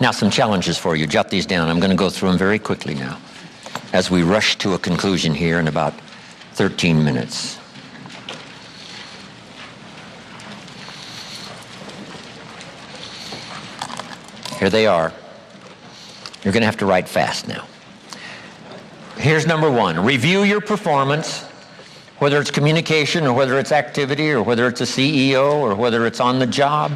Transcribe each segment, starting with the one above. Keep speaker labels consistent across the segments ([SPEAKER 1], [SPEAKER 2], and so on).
[SPEAKER 1] Now, some challenges for you. Jot these down. I'm going to go through them very quickly now as we rush to a conclusion here in about 13 minutes. Here they are. You're going to have to write fast now. Here's number one. Review your performance, whether it's communication or whether it's activity or whether it's a CEO or whether it's on the job.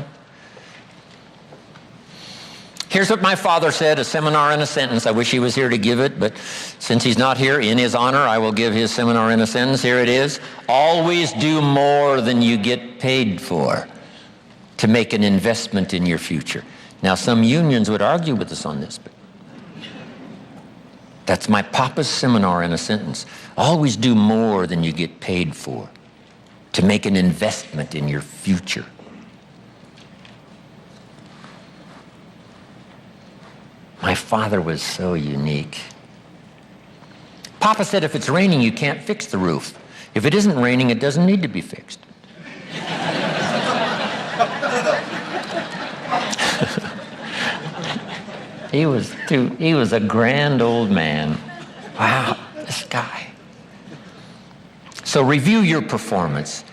[SPEAKER 1] Here's what my father said, a seminar in a sentence. I wish he was here to give it, but since he's not here, in his honor, I will give his seminar in a sentence. Here it is. Always do more than you get paid for to make an investment in your future. Now, some unions would argue with us on this, but that's my papa's seminar in a sentence. Always do more than you get paid for to make an investment in your future. My father was so unique. Papa said if it's raining, you can't fix the roof. If it isn't raining, it doesn't need to be fixed. He was a grand old man. Wow, this guy. So review your performance,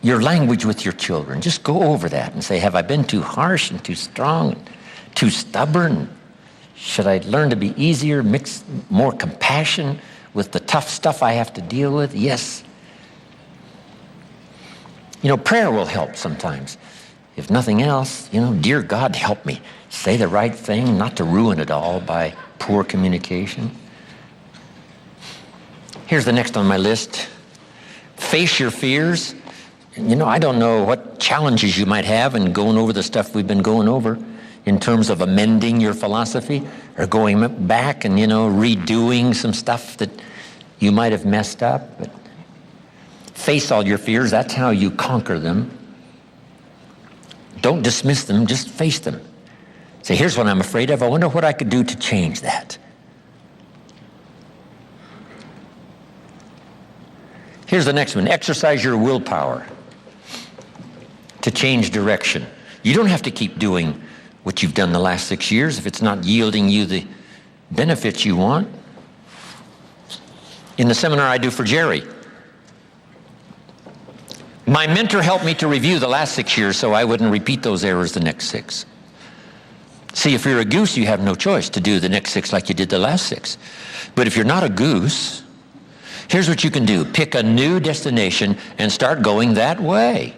[SPEAKER 1] your language with your children. Just go over that and say, have I been too harsh and too strong, and too stubborn? Should I learn to be easier, mix more compassion with the tough stuff I have to deal with? Yes. You know, prayer will help sometimes. If nothing else, dear God, help me say the right thing, not to ruin it all by poor communication. Here's the next on my list. Face your fears. I don't know what challenges you might have in going over the stuff we've been going over in terms of amending your philosophy or going back and, redoing some stuff that you might have messed up. But face all your fears. That's how you conquer them. Don't dismiss them, just face them. Say, here's what I'm afraid of. I wonder what I could do to change that. Here's the next one. Exercise your willpower to change direction. You don't have to keep doing what you've done the last 6 years if it's not yielding you the benefits you want. In the seminar I do for Jerry, my mentor helped me to review the last 6 years so I wouldn't repeat those errors the next 6. See, if you're a goose, you have no choice to do the next 6 like you did the last 6. But if you're not a goose, here's what you can do. Pick a new destination and start going that way.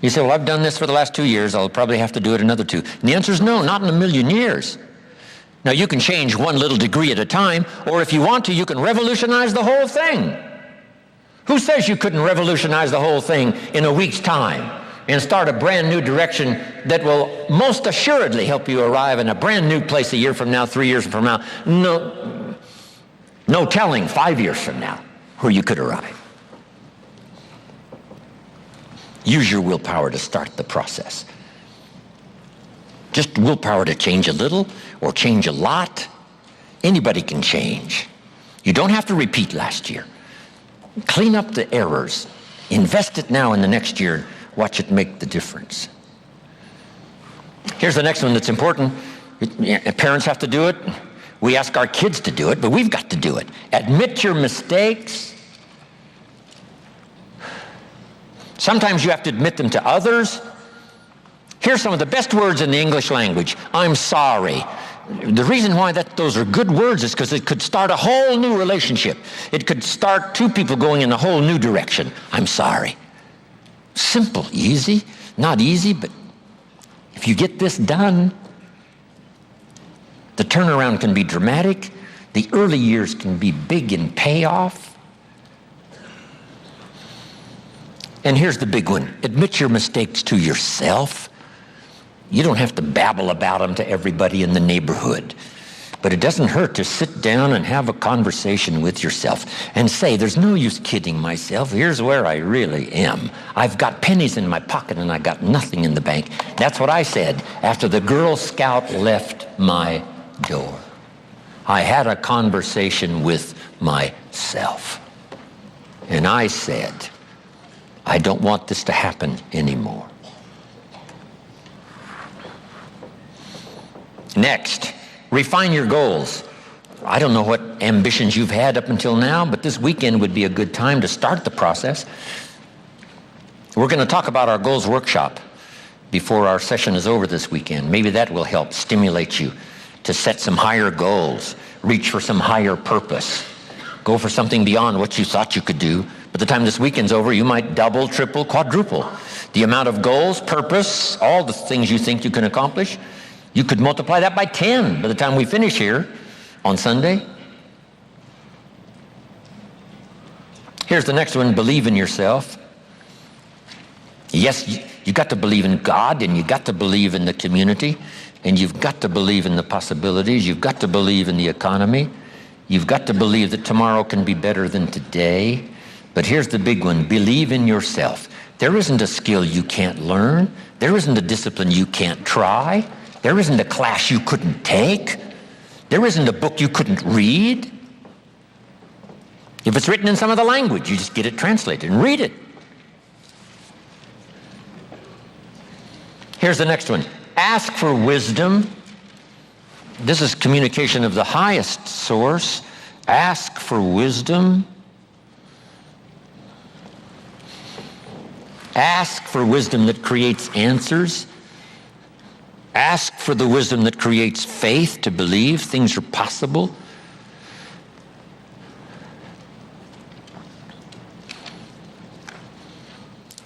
[SPEAKER 1] You say, well, I've done this for the last 2 years. I'll probably have to do it another 2. And the answer is no, not in a million years. Now, you can change one little degree at a time, or if you want to, you can revolutionize the whole thing. Who says you couldn't revolutionize the whole thing in a week's time and start a brand new direction that will most assuredly help you arrive in a brand new place a year from now, 3 years from now? No telling 5 years from now where you could arrive. Use your willpower to start the process. Just willpower to change a little or change a lot. Anybody can change. You don't have to repeat last year. Clean up the errors. Invest it now in the next year. Watch it make the difference. Here's the next one that's important. Parents have to do it. We ask our kids to do it, but we've got to do it. Admit your mistakes. Sometimes you have to admit them to others. Here's some of the best words in the English language. I'm sorry. The reason why those are good words is because it could start a whole new relationship. It could start 2 people going in a whole new direction. I'm sorry. Simple, easy. Not easy, but if you get this done, the turnaround can be dramatic. The early years can be big in payoff. And here's the big one. Admit your mistakes to yourself. You don't have to babble about them to everybody in the neighborhood. But it doesn't hurt to sit down and have a conversation with yourself and say, there's no use kidding myself. Here's where I really am. I've got pennies in my pocket and I got nothing in the bank. That's what I said after the Girl Scout left my door. I had a conversation with myself. And I said, I don't want this to happen anymore. Next, refine your goals. I don't know what ambitions you've had up until now, but this weekend would be a good time to start the process. We're going to talk about our goals workshop before our session is over this weekend. Maybe that will help stimulate you to set some higher goals, reach for some higher purpose, go for something beyond what you thought you could do. By the time this weekend's over, you might double, triple, quadruple the amount of goals, purpose, all the things you think you can accomplish. You could multiply that by 10 by the time we finish here on Sunday. Here's the next one, believe in yourself. Yes, you got to believe in God, and you got to believe in the community, and you've got to believe in the possibilities. You've got to believe in the economy. You've got to believe that tomorrow can be better than today. But here's the big one, believe in yourself. There isn't a skill you can't learn. There isn't a discipline you can't try. There isn't a class you couldn't take. There isn't a book you couldn't read. If it's written in some other language, you just get it translated and read it. Here's the next one. Ask for wisdom. This is communication of the highest source. Ask for wisdom. Ask for wisdom that creates answers. Ask for the wisdom that creates faith to believe things are possible.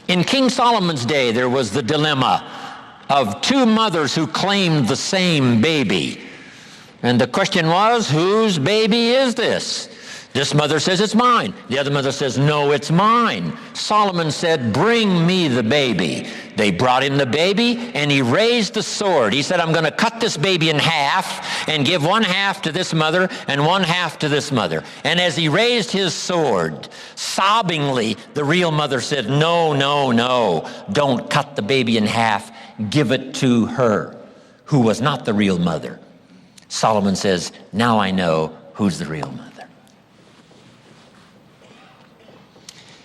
[SPEAKER 1] In King Solomon's day, there was the dilemma of two mothers who claimed the same baby. And the question was, whose baby is this? This mother says, it's mine. The other mother says, no, it's mine. Solomon said, bring me the baby. They brought him the baby, and he raised the sword. He said, I'm going to cut this baby in half and give one half to this mother and one half to this mother. And as he raised his sword, sobbingly, the real mother said, no, no, no, don't cut the baby in half. Give it to her, who was not the real mother. Solomon says, now I know who's the real mother.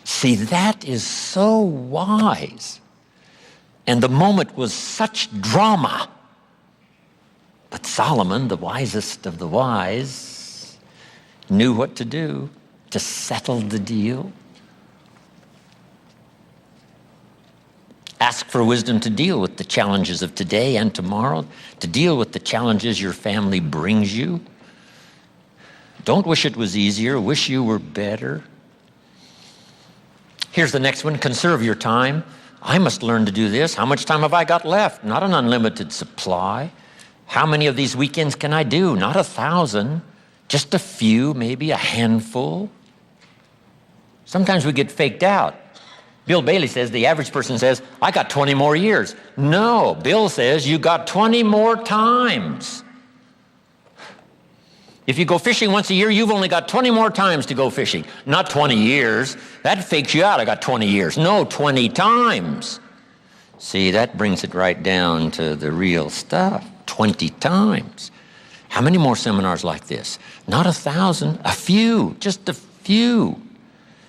[SPEAKER 1] See, that is so wise. And the moment was such drama. But Solomon, the wisest of the wise, knew what to do to settle the deal. Ask for wisdom to deal with the challenges of today and tomorrow, to deal with the challenges your family brings you. Don't wish it was easier, wish you were better. Here's the next one, conserve your time. I must learn to do this. How much time have I got left? Not an unlimited supply. How many of these weekends can I do? Not 1,000, just a few, maybe a handful. Sometimes we get faked out. Bill Bailey says, the average person says, I got 20 more years. No, Bill says, you got 20 more times. If you go fishing once a year, you've only got 20 more times to go fishing. Not 20 years. That fakes you out. I got 20 years. No, 20 times. See, that brings it right down to the real stuff. 20 times. How many more seminars like this? Not 1,000, a few, just a few.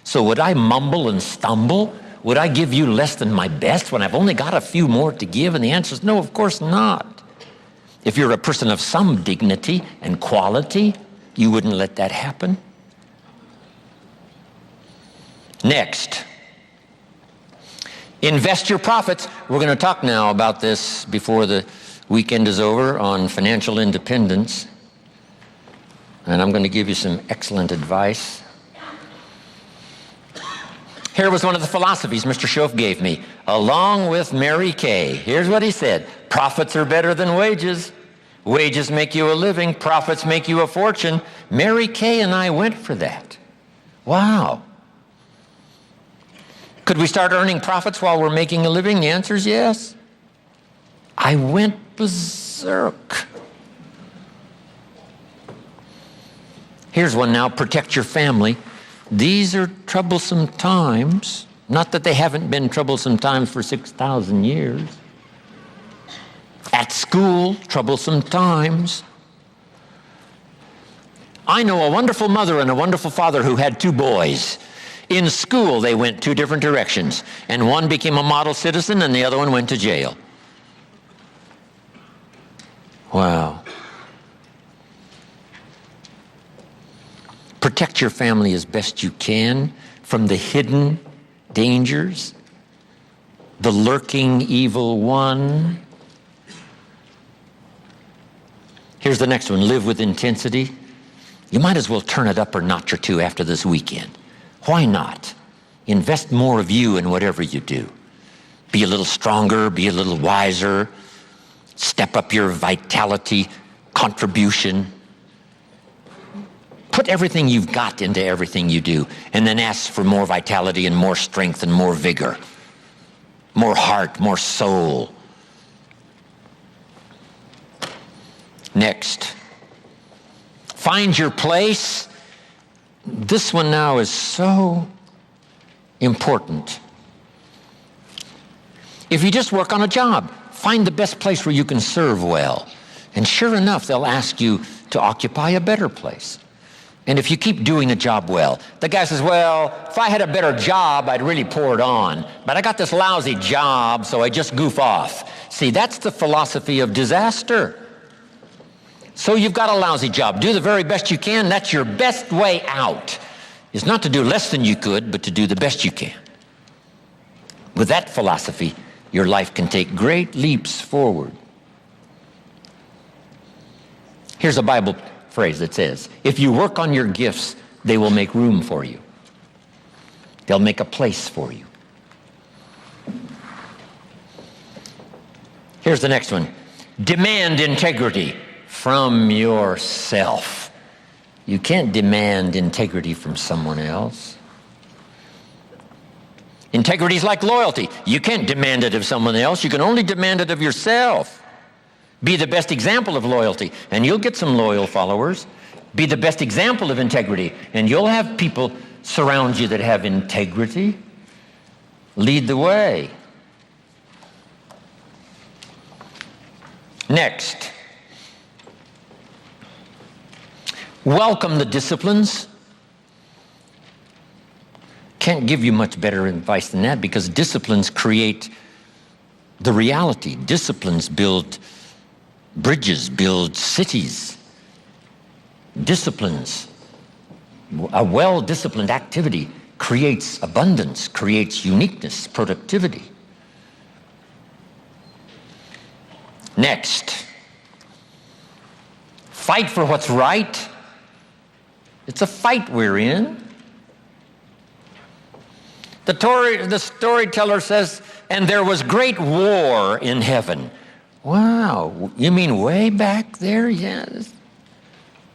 [SPEAKER 1] So would I mumble and stumble? Would I give you less than my best when I've only got a few more to give? And the answer is no, of course not. If you're a person of some dignity and quality, you wouldn't let that happen. Next, invest your profits. We're going to talk now about this before the weekend is over on financial independence. And I'm going to give you some excellent advice. Here was one of the philosophies Mr. Schoaf gave me, along with Mary Kay. Here's what he said. Profits are better than wages. Wages make you a living. Profits make you a fortune. Mary Kay and I went for that. Wow. Could we start earning profits while we're making a living? The answer is yes. I went berserk. Here's one now. Protect your family. These are troublesome times. Not that they haven't been troublesome times for 6,000 years. At school, troublesome times. I know a wonderful mother and a wonderful father who had two boys. In school, they went two different directions, and one became a model citizen and the other one went to jail. Wow. Protect your family as best you can from the hidden dangers, the lurking evil one. Here's the next one. Live with intensity. You might as well turn it up a notch or two after this weekend. Why not? Invest more of you in whatever you do. Be a little stronger, be a little wiser. Step up your vitality, contribution. Put everything you've got into everything you do, and then ask for more vitality and more strength and more vigor, more heart, more soul. Next, find your place. This one now is so important. If you just work on a job, find the best place where you can serve well. And sure enough, they'll ask you to occupy a better place. And if you keep doing a job well, the guy says, well, if I had a better job, I'd really pour it on. But I got this lousy job, so I just goof off. See, that's the philosophy of disaster. So you've got a lousy job. Do the very best you can. That's your best way out, is not to do less than you could, but to do the best you can. With that philosophy, your life can take great leaps forward. Here's a Bible phrase that says, if you work on your gifts, they will make room for you. They'll make a place for you. Here's the next one. Demand integrity from yourself. You can't demand integrity from someone else. Integrity is like loyalty. You can't demand it of someone else. You can only demand it of yourself. Be the best example of loyalty, and you'll get some loyal followers. Be the best example of integrity, and you'll have people surround you that have integrity. Lead the way. Next, welcome the disciplines. Can't give you much better advice than that, because disciplines create the reality. Disciplines build bridges, build cities. Disciplines, a well-disciplined activity creates abundance, creates uniqueness, productivity. Next, fight for what's right. It's a fight we're in. The storyteller says, and there was great war in heaven. Wow, you mean way back there? Yes.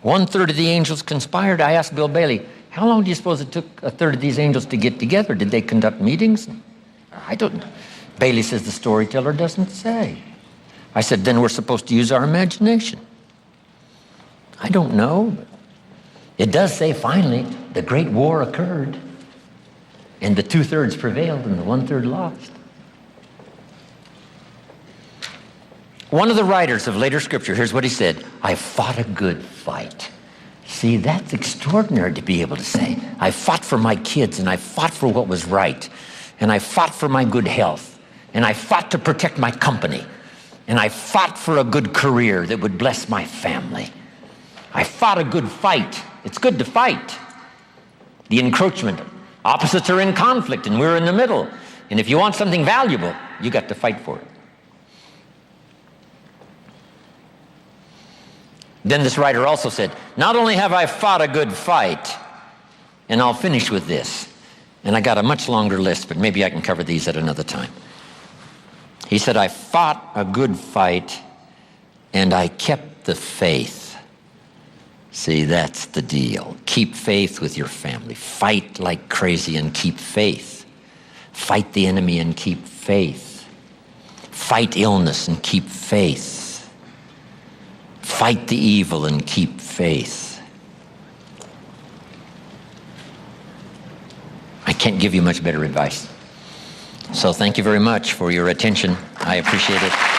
[SPEAKER 1] 1/3 of the angels conspired. I asked Bill Bailey, how long do you suppose it took 1/3 of these angels to get together? Did they conduct meetings? I don't know. Bailey says the storyteller doesn't say. I said, then we're supposed to use our imagination. I don't know. But it does say finally the great war occurred, and the 2/3 prevailed and the 1/3 lost. One of the writers of later scripture, here's what he said, I fought a good fight. See, that's extraordinary to be able to say. I fought for my kids, and I fought for what was right, and I fought for my good health, and I fought to protect my company, and I fought for a good career that would bless my family. I fought a good fight. It's good to fight. The encroachment. Opposites are in conflict, and we're in the middle. And if you want something valuable, you got to fight for it. Then this writer also said, not only have I fought a good fight, and I'll finish with this, and I got a much longer list, but maybe I can cover these at another time. He said, I fought a good fight, and I kept the faith. See, that's the deal. Keep faith with your family. Fight like crazy and keep faith. Fight the enemy and keep faith. Fight illness and keep faith. Fight the evil and keep faith. I can't give you much better advice. So thank you very much for your attention. I appreciate it.